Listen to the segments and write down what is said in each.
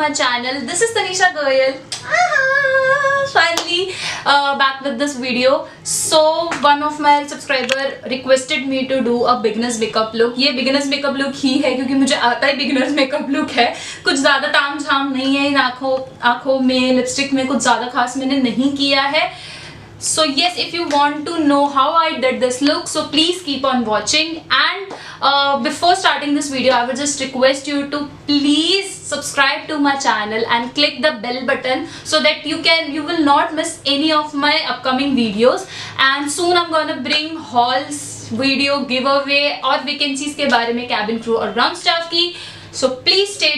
my channel. This is Tanisha Goyal. Finally back with this video. So one of my subscriber requested me to do a beginners makeup look. ये beginners makeup look ही है क्योंकि मुझे आता ही beginners makeup look है. कुछ ज़्यादा ताम झाम नहीं है इन आँखों में, लिपस्टिक में कुछ ज़्यादा खास मैंने नहीं किया है. So yes, if you want to know how I did this look, so please keep on watching. And before starting this video, I would just request you to please subscribe to my channel and click the bell button so that you will not miss any of my upcoming videos. And soon I'm gonna bring hauls, video, giveaway और vacancies के बारे में, cabin crew और ground staff की. So please stay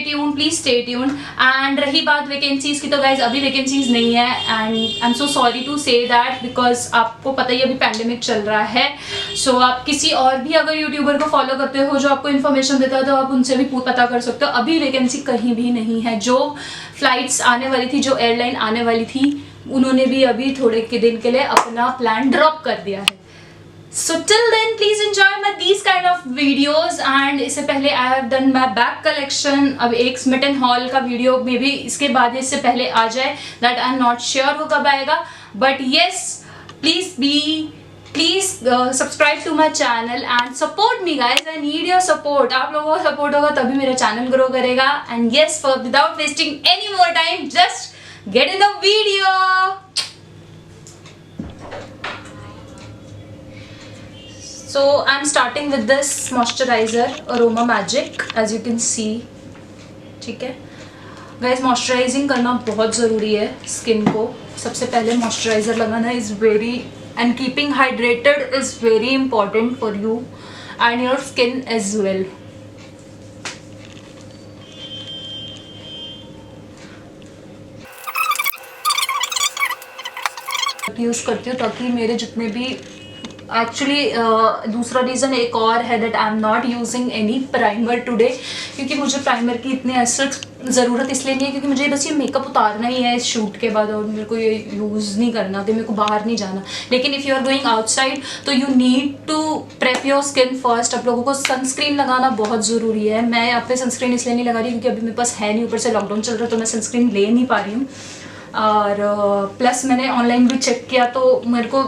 tuned. And रही बात vacancies की, तो गाइज अभी वैकेंसीज नहीं है and I am so sorry to say that because आपको पता ही अभी पैंडेमिक चल रहा है. सो आप किसी और भी अगर यूट्यूबर को फॉलो करते हो जो आपको इन्फॉर्मेशन देता है तो आप उनसे भी पता कर सकते हो. अभी वैकेंसी कहीं भी नहीं है. जो फ्लाइट्स आने वाली थी, जो एयरलाइन आने वाली थी, उन्होंने भी अभी थोड़े के दिन के लिए अपना प्लान ड्रॉप कर दिया है. So till then, please enjoy these kind of videos. And इससे पहले I have done my bag collection. अब एक Smitten Haul का वीडियो में भी इसके बाद इससे पहले आ जाए, that I'm not sure वो कब आएगा. But yes, please subscribe to my channel and support me guys. I need your support. आप लोगों का support होगा तभी मेरा channel grow करेगा. And yes, without wasting any more time, just get in the video. So I'm starting with this moisturizer Aroma Magic, as you can see. ठीक है guys, moisturising करना बहुत ज़रूरी है स्किन को. सबसे पहले मॉइस्चराइज़र लगाना is very, and keeping hydrated is very important for you and your skin as well. Use करती हूँ ताकि मेरे जितने भी एक्चुअली दूसरा रीज़न एक और है that I am not using any primer today, क्योंकि मुझे प्राइमर की इतनी ऐसा ज़रूरत इसलिए नहीं है क्योंकि मुझे बस ये मेकअप उतारना ही है इस शूट के बाद और मेरे को ये यूज़ नहीं करना कि मेरे को बाहर नहीं जाना. लेकिन if you are going outside तो you need to prep your skin first. आप लोगों को सनस्क्रीन लगाना बहुत ज़रूरी है. मैं यहाँ पे सनस्क्रीन इसलिए नहीं लगा रही क्योंकि अभी मेरे पास है नहीं, ऊपर से लॉकडाउन चल रहा है तो मैं सनस्क्रीन ले नहीं पा रही हूँ. और प्लस मैंने ऑनलाइन भी चेक किया तो मेरे को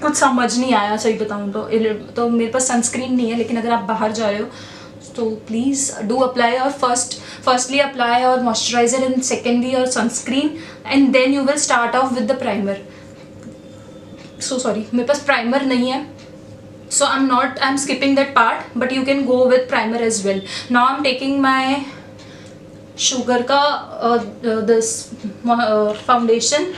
कुछ समझ नहीं आया सही बताऊँ तो मेरे पास सनस्क्रीन नहीं है. लेकिन अगर आप बाहर जा रहे हो तो प्लीज़ डू अप्लाई और फर्स्टली अप्लाई और मॉइस्चराइजर एंड सेकेंडली और sunscreen and then you will start off with the primer. So sorry, मेरे पास प्राइमर नहीं है, so I am skipping that part, but you can go with primer as well. Now I am taking my Sugar का this foundation.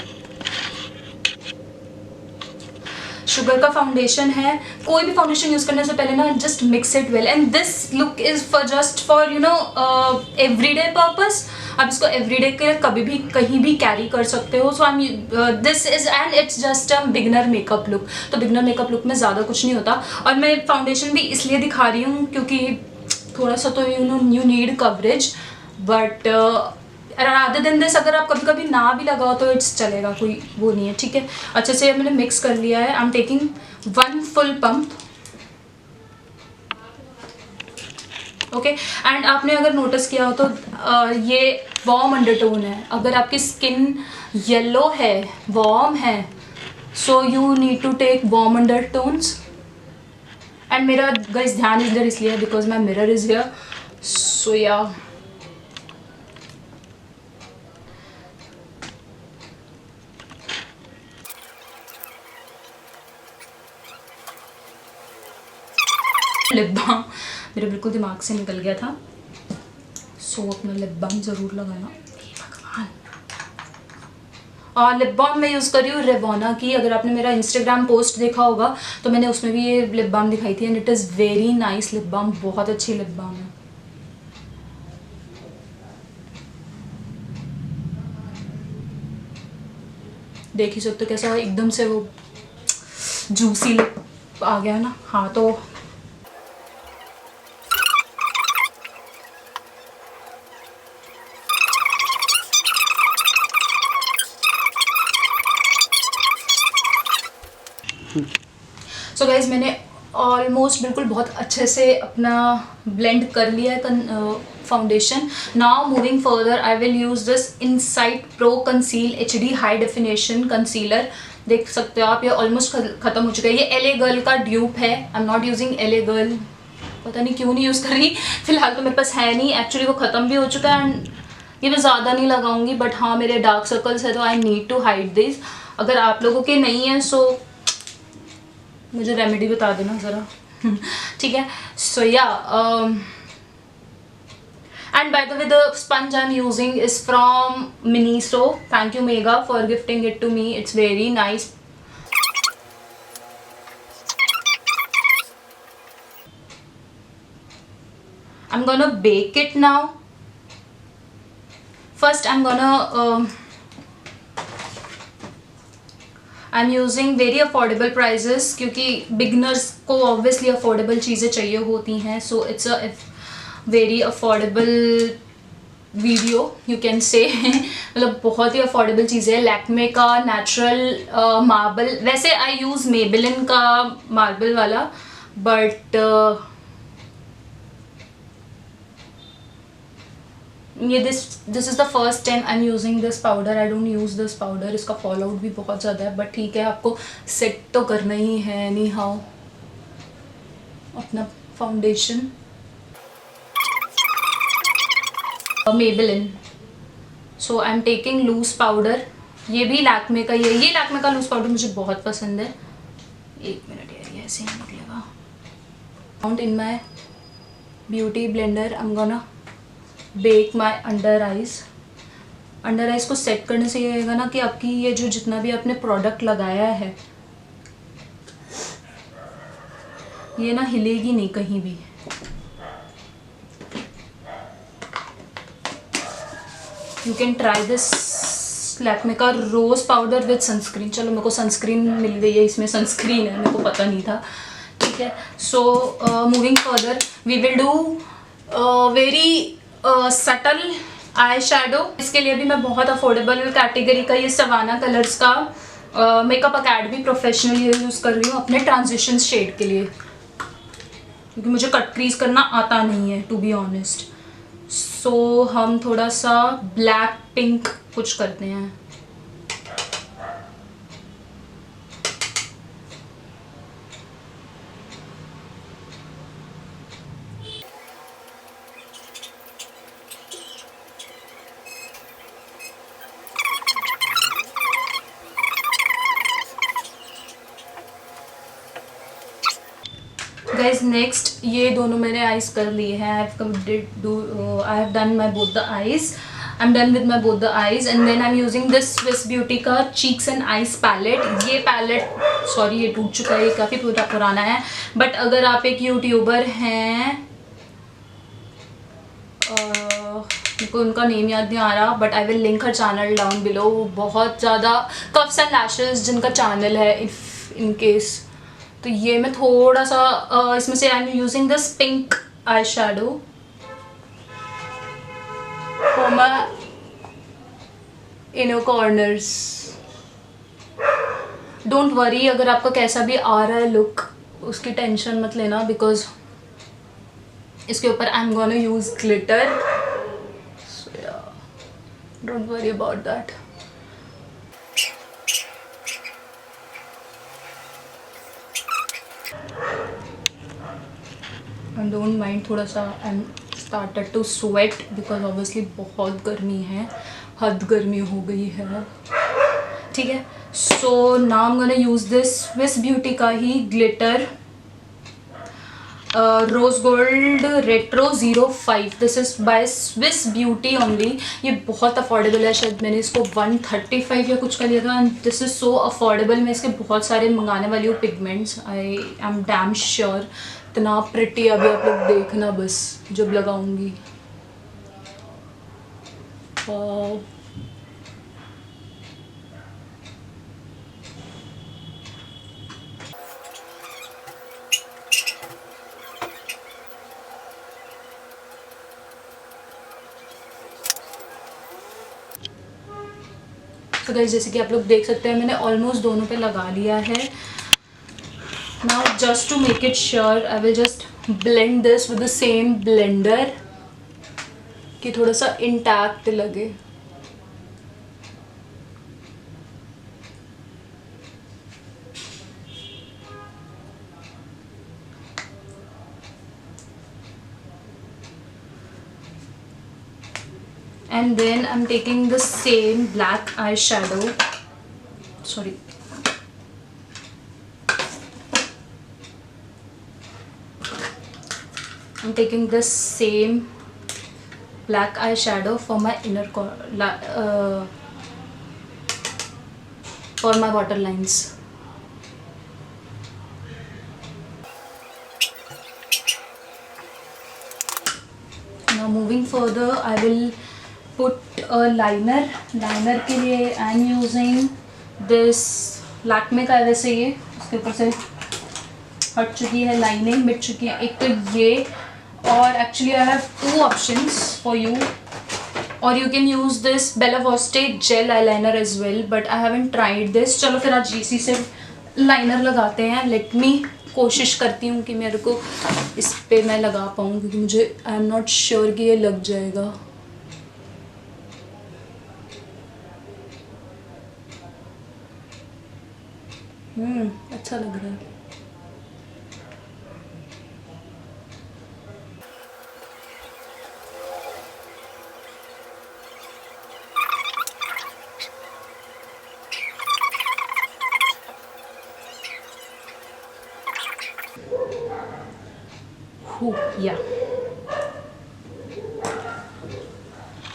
Sugar का foundation है. कोई भी foundation use करने से पहले ना just mix it well. And this look is just for you know everyday purpose. आप इसको एवरीडे के कभी भी कहीं भी कैरी कर सकते हो. So this is and it's just a beginner makeup look. तो बिगनर मेकअप लुक में ज़्यादा कुछ नहीं होता. और मैं फाउंडेशन भी इसलिए दिखा रही हूँ क्योंकि थोड़ा सा तो you need coverage, but rather than this अगर आप कभी कभी ना भी लगाओ तो इट्स चलेगा, कोई वो नहीं है. ठीक है, अच्छे से मैंने मिक्स कर लिया है. आई am taking 1 full pump. Okay, and आपने अगर नोटिस किया हो तो ये वार्म अंडरटोन है. अगर आपकी स्किन येलो है, वार्म है, so you need to take warm undertones. And मेरा गाइस ध्यान इधर इसलिए है because my mirror is here. So yeah lip balm मेरे बिल्कुल दिमाग से निकल गया था. सो अपना लिप बाम ज़रूर लगाना. भगवान. और लिप बाम मैं यूज़ कर रही हूँ रेवोना की. अगर आपने मेरा इंस्टाग्राम पोस्ट देखा होगा तो मैंने उसमें भी ये लिप बाम दिखाई थी and it is very nice lip balm. बहुत अच्छी लिप बाम है. देख ही सकते हो कैसा एकदम से वो जूसी लिप आ गया ना. हाँ, तो सो गाइज मैंने ऑलमोस्ट बिल्कुल बहुत अच्छे से अपना ब्लेंड कर लिया है foundation. Now moving further, I will use this Insight Pro Conceal HD High Definition Concealer. देख सकते हो आप, ये ऑलमोस्ट खत्म हो चुका है. ये LA Girl का ड्यूप है. आई am not using LA Girl, पता नहीं क्यों नहीं यूज़ कर रही. फिलहाल तो मेरे पास है नहीं, एक्चुअली वो ख़त्म भी हो चुका है. एंड ये मैं ज़्यादा नहीं लगाऊंगी, बट हाँ मेरे डार्क सर्कल्स है तो I need to hide this. अगर आप लोगों के नहीं है सो मुझे रेमेडी बता देना ज़रा. ठीक है. सो या and by the way, the sponge I'm using is from Miniso. Thank you Mega for gifting it to me. It's very nice. I'm gonna bake it now. First I'm gonna I'm using very affordable prices क्योंकि beginners को obviously affordable चीज़ें चाहिए होती हैं. So it's a very affordable video you can say. मतलब बहुत ही affordable चीज़ है. लैक्मे का नेचुरल मार्बल, वैसे आई यूज़ मेबेलिन का मार्बल वाला, बट ये this is the first time I am using this powder. I don't use this powder. इसका fall out भी बहुत ज़्यादा है, बट ठीक है, आपको सेट तो करना ही है एनी हाउ अपना foundation. Maybelline. So I'm taking loose powder. ये भी लैक्मे का, ये लैक्मे का लूज पाउडर मुझे बहुत पसंद है. एक मिनट यार, ये ऐसे ही निकलेगा. Count in my beauty blender. I'm gonna bake my under eyes. Under eyes को सेट करने से ये रहेगा ना कि आपकी ये जो जितना भी आपने प्रोडक्ट लगाया है ये ना हिलेगी नहीं कहीं भी. You can try this Lakme का रोज़ पाउडर विद सनस्क्रीन. चलो मेरे को सनस्क्रीन मिल गई है, इसमें सनस्क्रीन है, मेरे को पता नहीं था. ठीक है. So moving further we will do very subtle eye shadow. इसके लिए भी मैं बहुत अफोर्डेबल कैटेगरी का ये सवाना कलर्स का मेकअप अकेडमी प्रोफेशनल यूज़ कर रही हूँ अपने ट्रांजिशन शेड के लिए, क्योंकि मुझे कट क्रीज करना आता नहीं है टू बी ऑनेस्ट. सो हम थोड़ा सा ब्लैक पिंक कुछ करते हैं. गाइज नेक्स्ट ये दोनों मैंने आईज कर लिए हैं. I have done my both the eyes. I am done with my both the eyes and then I am using this Swiss beauty का चीक्स एंड आईज पैलेट. ये पैलेट सॉरी ये टूट चुका है, ये काफ़ी पुराना है, बट अगर आप एक यूट्यूबर हैं, मेरे को उनका नेम याद नहीं आ रहा, but I will link her channel down below. बहुत ज़्यादा कफ्स एंड लैशेस जिनका चैनल है, इफ़ इन केस. तो ये मैं थोड़ा सा इसमें से आई am using this pink eye shadow for my inner corners. Don't worry अगर आपका कैसा भी आ रहा है लुक, उसकी टेंशन मत लेना, बिकॉज इसके ऊपर I am gonna use glitter. Don't worry about that. And don't mind थोड़ा सा I am started to sweat because obviously बहुत गर्मी है, हद गर्मी हो गई है. ठीक है. So now I am gonna use this Swiss beauty का ही glitter rose gold retro 05. This is by Swiss Beauty only. ये बहुत अफोर्डेबल है, शायद मैंने इसको 135 या कुछ का लिया था. This is so affordable. मैं इसके बहुत सारे मंगाने वाली हूँ pigments. I am damn sure. इतना प्रिटी अभी आप लोग देखना बस जब लगाऊंगी. तो गाइस जैसे कि आप लोग देख सकते हैं मैंने ऑलमोस्ट दोनों पे लगा लिया है. Now just to make it sure I will just blend this with the same blender. कि थोड़ा सा इंटैक्ट लगे। And then I'm taking the same black eyeshadow, sorry, I'm taking this same black eyeshadow for my for my waterlines. Now moving further, I will put a liner के लिए I am using this Lakme का है वैसे ये, उसके ऊपर से हट चुकी है लाइनिंग, मिट चुकी है एक तो ये, और actually I have two options for you, और you can use this Bella Voste gel eyeliner as well, but I haven't tried this. चलो फिर आज GC से लाइनर लगाते हैं। लेट मी, कोशिश करती हूँ कि मेरे को इस पे मैं लगा पाऊँ, क्योंकि मुझे आई एम नॉट श्योर कि ये लग जाएगा। अच्छा लग रहा है। या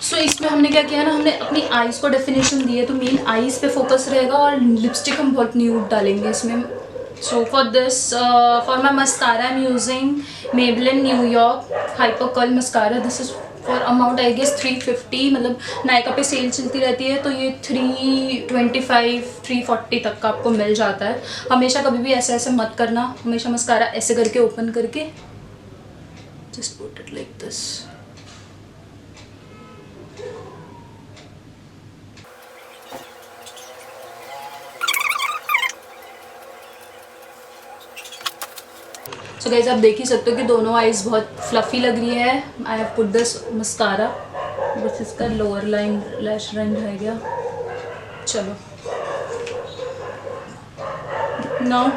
सो इसमें हमने क्या किया ना, हमने अपनी आईज को डेफिनेशन दी है, तो मेन आईज पे फोकस रहेगा, और लिपस्टिक हम बहुत न्यूड डालेंगे इसमें। So for this, for my mascara I am using Maybelline New York hyper curl mascara. This is for amount I guess 350, मतलब नायका पे सेल चलती रहती है, तो ये 325 340 तक का आपको मिल जाता है। हमेशा कभी भी ऐसे ऐसे मत करना, हमेशा मस्कारा ऐसे करके ओपन करके just put it like this. So guys, आप देख ही सकते हो कि दोनों आईज बहुत फ्लफी लग रही है। I have put this mascara, बस इसका लोअर लाइन लैश लाइन रह गया। चलो now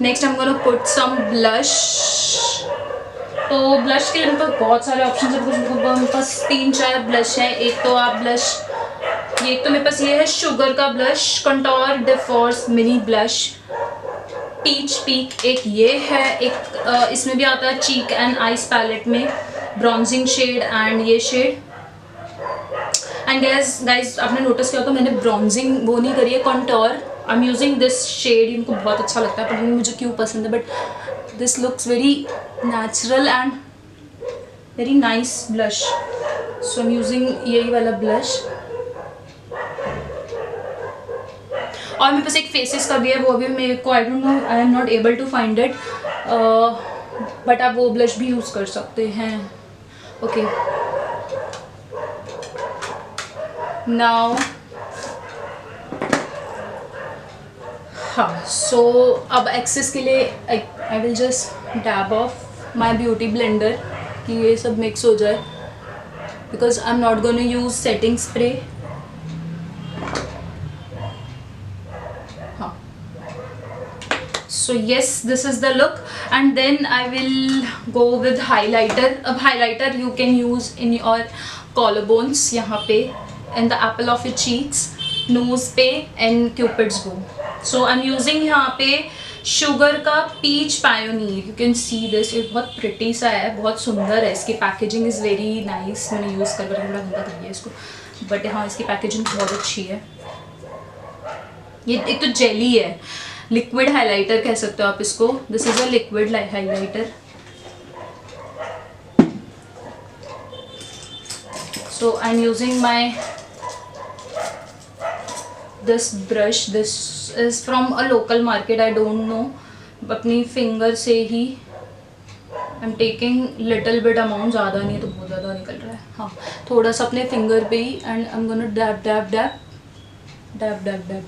next I am gonna put some blush. तो ब्लश के लिए मेरे पास बहुत सारे ऑप्शन है, मेरे पास 3-4 ब्लश हैं। एक तो आप ब्लश, ये एक तो मेरे पास ये है शुगर का blush, contour de force mini blush peach peak, एक ये है, एक इसमें भी आता है चीक एंड आइस पैलेट में ब्रॉन्जिंग शेड एंड ये शेड। एंड गाइज आपने नोटिस किया तो मैंने ब्रॉन्जिंग वो नहीं करी है, contour I am using this shade. इनको बहुत अच्छा लगता है, पर मुझे क्यों पसंद है, but this looks very natural and very nice blush. So I am using यही वाला ब्लश। और मेरे पास एक फेसेस का भी है, वो अभी मेरे को I don't know, I am not able to find it, but आप वो ब्लश भी यूज़ कर सकते हैं। ओके नाउ हाँ, सो अब एक्सेस के लिए I will just dab off my beauty blender कि ये सब मिक्स हो जाए, because I am not gonna use setting spray. हाँ, so yes this is the look and then I will go with highlighter. अब highlighter you can use in your collar bones, यहाँ पे in the apple of your cheeks, nose पे and Cupid's bow. So I am using यहाँ पे Sugar का peach pioneer, you can see this, ये बहुत pretty सा है, बहुत सुंदर है, इसकी पैकेजिंग इज़ वेरी नाइस। मैंने यूज़ कर थोड़ा गंदा कर दिया इसको, बट हाँ इसकी पैकेजिंग बहुत अच्छी है। ये एक तो जेली है, लिक्विड हाइलाइटर कह सकते हो आप इसको, this is a liquid highlighter. So I am using my this brush, this is from a local market, I don't know, अपनी फिंगर से ही I am taking little bit amount, ज़्यादा नहीं है तो बहुत ज़्यादा निकल रहा है। हाँ, थोड़ा सा अपने फिंगर पे ही, and I am gonna dab dab dab dab dab dab.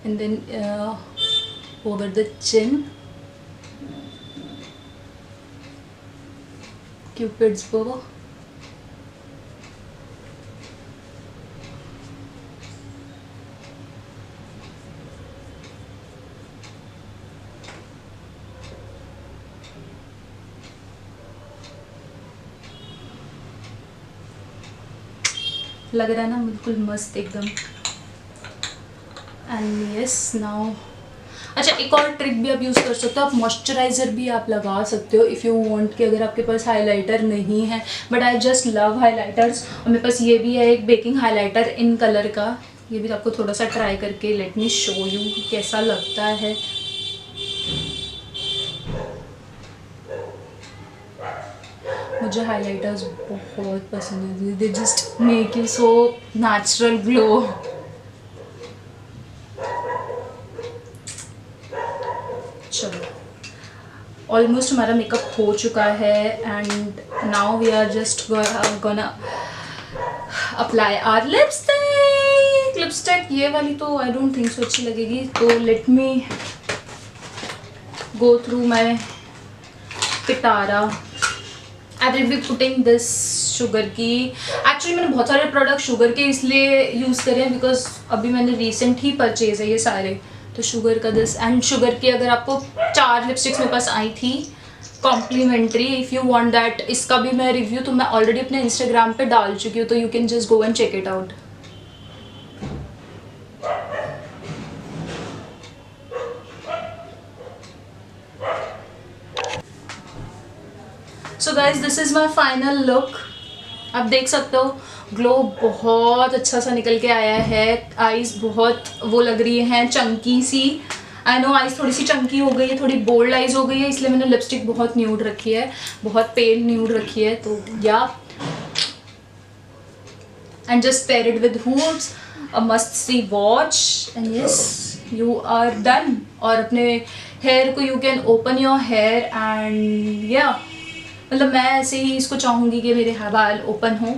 and then over the chin, Cupid's bow. लग रहा है ना बिल्कुल मस्त एकदम। एंड यस नाउ, अच्छा एक और ट्रिक भी आप यूज़ कर सकते हो, आप मॉइस्चराइज़र भी आप लगा सकते हो इफ़ यू वांट कि अगर आपके पास हाइलाइटर नहीं है। But I just love highlighters, और मेरे पास ये भी है एक बेकिंग हाइलाइटर इन कलर का, ये भी आपको थोड़ा सा ट्राई करके लेट मी शो यू कैसा लगता है। मुझे हाइलाइटर्स बहुत पसंद है, they just make you so natural glow. चलो ऑलमोस्ट हमारा मेकअप हो चुका है and now we are just gonna apply our lipstick. Lipstick ये वाली तो आई डोंट थिंक सो अच्छी लगेगी, तो let me go through my Pitara. I will be putting this sugar की, एक्चुअली मैंने बहुत सारे प्रोडक्ट शुगर के इसलिए यूज़ करे हैं बिकॉज अभी मैंने रिसेंट ही परचेज है ये सारे, तो शुगर का दिस एंड शुगर की अगर आपको 4 लिपस्टिक्स मेरे पास आई थी complimentary, if you want that, इसका भी मैं रिव्यू तो मैं ऑलरेडी अपने इंस्टाग्राम पे डाल चुकी हूँ, तो you can just go and check it out. So guys this is my final look. आप देख सकते हो ग्लो बहुत अच्छा सा निकल के आया है। आईज बहुत वो लग रही हैं चंकी सी, आई नो आईज थोड़ी सी चंकी हो गई है, थोड़ी बोल्ड आईज हो गई है, इसलिए मैंने लिपस्टिक बहुत न्यूड रखी है, बहुत पेल न्यूड रखी है। तो yeah and just pair it with hoods, a मस्त सी watch and yes you are done. और अपने हेयर को you can open your hair and yeah मतलब मैं ऐसे ही इसको चाहूँगी कि मेरे बाल ओपन हो।